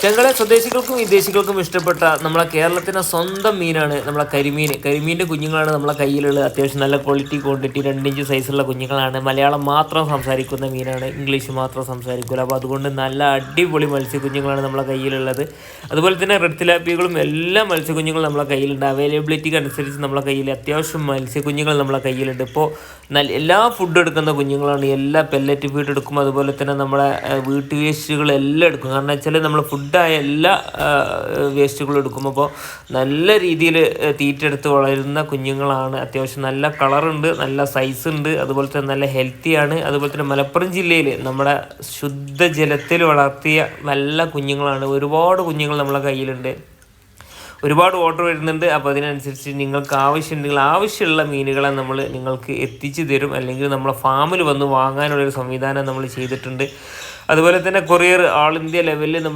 ഞങ്ങളെ സ്വദേശികൾക്കും വിദേശികൾക്കും ഇഷ്ടപ്പെട്ട നമ്മളെ കേരളത്തിൻ്റെ സ്വന്തം മീനാണ് നമ്മളെ കരിമീൻ. കരിമീൻ്റെ കുഞ്ഞുങ്ങളാണ് നമ്മളെ കയ്യിലുള്ളത്. അത്യാവശ്യം നല്ല ക്വാളിറ്റി ക്വാണ്ടിറ്റി 2 ഇഞ്ച് സൈസുള്ള കുഞ്ഞുങ്ങളാണ്. മലയാളം മാത്രം സംസാരിക്കുന്ന മീനാണ്, ഇംഗ്ലീഷ് മാത്രം സംസാരിക്കില്ല. അപ്പോൾ അതുകൊണ്ട് നല്ല അടിപൊളി മത്സ്യക്കുഞ്ഞുങ്ങളാണ് നമ്മളെ കയ്യിലുള്ളത്. അതുപോലെ തന്നെ റെഡ് തിലാപ്പികളും എല്ലാ മത്സ്യക്കുഞ്ഞുങ്ങളും നമ്മളെ കയ്യിലുണ്ട്. അവൈലബിലിറ്റിക്ക് അനുസരിച്ച് നമ്മളെ കയ്യിൽ അത്യാവശ്യം മത്സ്യക്കുഞ്ഞുങ്ങൾ നമ്മളെ കയ്യിലുണ്ട്. ഇപ്പോൾ എല്ലാ ഫുഡ് എടുക്കുന്ന കുഞ്ഞുങ്ങളാണ്. എല്ലാ പെല്ലറ്റ് ഫീഡ് എടുക്കും, അതുപോലെ തന്നെ നമ്മളെ വീട്ടു വേസ്റ്റുകളെല്ലാം എടുക്കും. കാരണം വെച്ചാൽ നമ്മൾ ഫുഡായ എല്ലാ വേസ്റ്റുകളും എടുക്കും. അപ്പോൾ നല്ല രീതിയിൽ തീറ്റെടുത്ത് വളരുന്ന കുഞ്ഞുങ്ങളാണ്. അത്യാവശ്യം നല്ല കളറുണ്ട്, നല്ല സൈസ് ഉണ്ട്, അതുപോലെ തന്നെ നല്ല ഹെൽത്തിയാണ്. അതുപോലെ തന്നെ മലപ്പുറം ജില്ലയിൽ നമ്മുടെ ശുദ്ധജലത്തിൽ വളർത്തിയ നല്ല കുഞ്ഞുങ്ങളാണ്. ഒരുപാട് കുഞ്ഞുങ്ങൾ നമ്മളെ കയ്യിലുണ്ട്. ഒരുപാട് ഓർഡർ വരുന്നുണ്ട്. അപ്പോൾ അതിനനുസരിച്ച് നിങ്ങൾക്ക് ആവശ്യമുള്ള മീനുകളെ നമ്മൾ നിങ്ങൾക്ക് എത്തിച്ചു തരും. അല്ലെങ്കിൽ നമ്മളെ ഫാമിൽ വന്ന് വാങ്ങാനുള്ളൊരു സംവിധാനം നമ്മൾ ചെയ്തിട്ടുണ്ട്. അതുപോലെ തന്നെ കൊറിയർ ആൾ ഇന്ത്യ ലെവലിൽ നമ്മൾ